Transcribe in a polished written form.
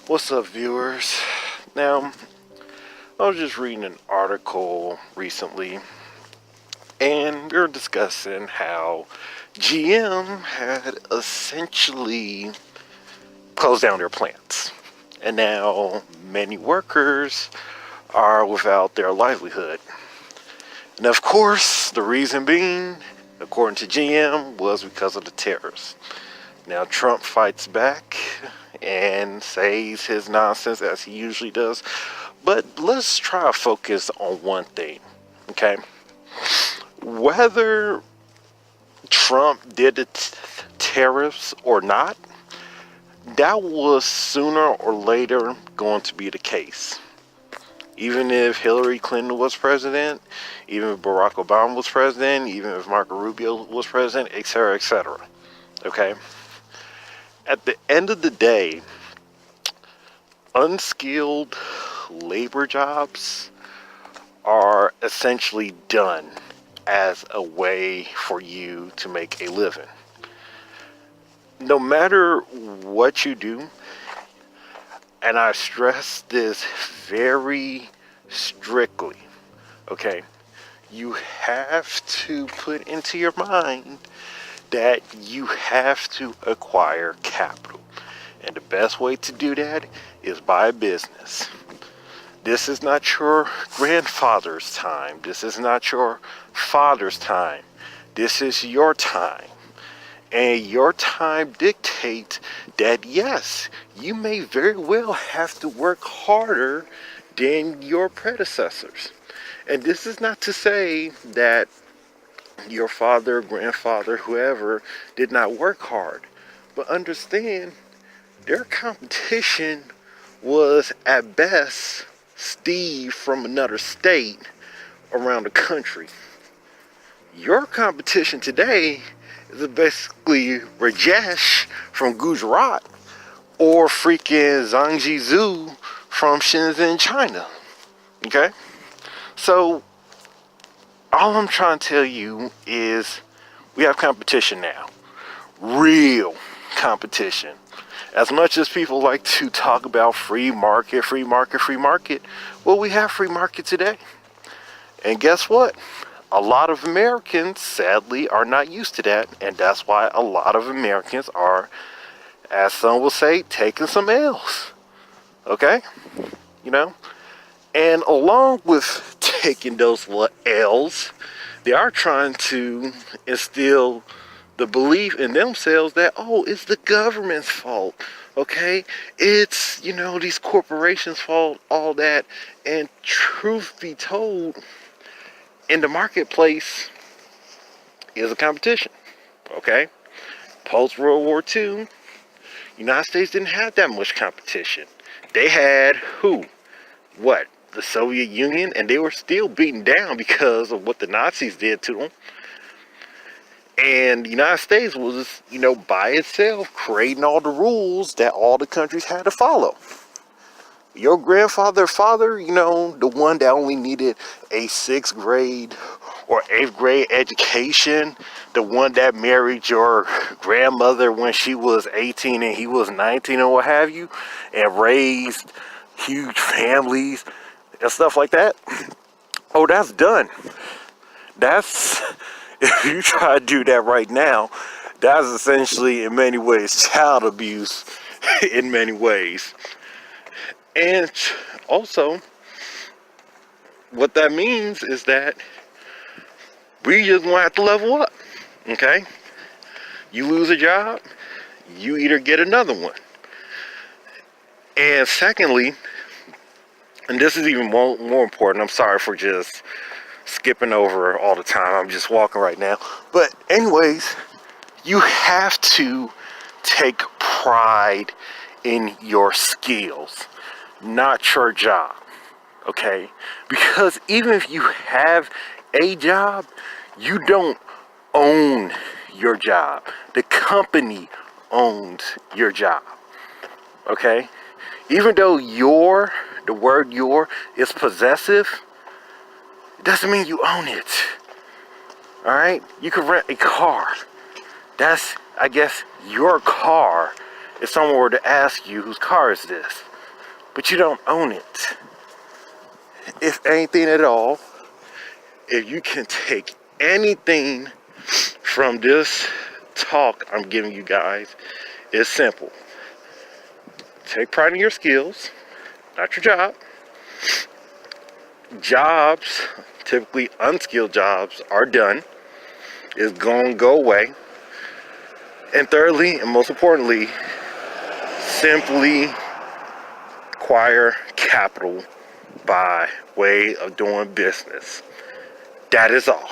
What's up, viewers? Now, I was just reading an article recently, and we were discussing how GM had essentially closed down their plants, and now many workers are without their livelihood. And of course, the reason being, according to GM, was because of the tariffs. Now, Trump fights back and says his nonsense as he usually does. But let's try to focus on one thing, okay? Whether Trump did the tariffs or not, that was sooner or later going to be the case. Even if Hillary Clinton was president, even if Barack Obama was president, even if Marco Rubio was president, etc., etc., okay? At the end of the day, unskilled labor jobs are essentially done as a way for you to make a living. No matter what you do, and I stress this very strictly, okay, you have to put into your mind that you have to acquire capital. And the best way to do that is buy a business. This is not your grandfather's time. This is not your father's time. This is your time. And your time dictates that, yes, you may very well have to work harder than your predecessors. And this is not to say that your father, grandfather, whoever did not work hard. But understand, their competition was at best Steve from another state around the country. Your competition today is basically Rajesh from Gujarat or freaking Zhang Zhu from Shenzhen, China. Okay? So, all I'm trying to tell you is we have competition now. Real competition. As much as people like to talk about free market, free market, free market, well, we have free market today. And guess what? A lot of Americans, sadly, are not used to that. And that's why a lot of Americans are, as some will say, taking some L's. Okay? You know? And along with taking those L's, they are trying to instill the belief in themselves that, oh, it's the government's fault, okay? It's, these corporations' fault, all that. And truth be told, in the marketplace is a competition, okay? Post-World War II, United States didn't have that much competition. They had who? What? The Soviet Union, and they were still beaten down because of what the Nazis did to them. And the United States was, by itself creating all the rules that all the countries had to follow. Your grandfather, father, the one that only needed a 6th grade or 8th grade education, the one that married your grandmother when she was 18 and he was 19 or what have you, and raised huge families and stuff like that. Oh, that's done. That's, if you try to do that right now, that's essentially, in many ways, child abuse in many ways. And also, what that means is that we just gonna have to level up, okay? You lose a job, you either get another one. And secondly, and this is even more important, I'm sorry for just skipping over all the time, I'm just walking right now. But anyways, you have to take pride in your skills, not your job, okay? Because even if you have a job, you don't own your job. The company owns your job, okay? Even though the word your is possessive, it doesn't mean you own it, all right? You can rent a car. That's, I guess, your car if someone were to ask you, whose car is this? but you don't own it. If anything at all, if you can take anything from this talk I'm giving you guys, it's simple. Take pride in your skills, not your job. Jobs, typically unskilled jobs, are done. It's going to go away. And thirdly, and most importantly, simply acquire capital by way of doing business. That is all.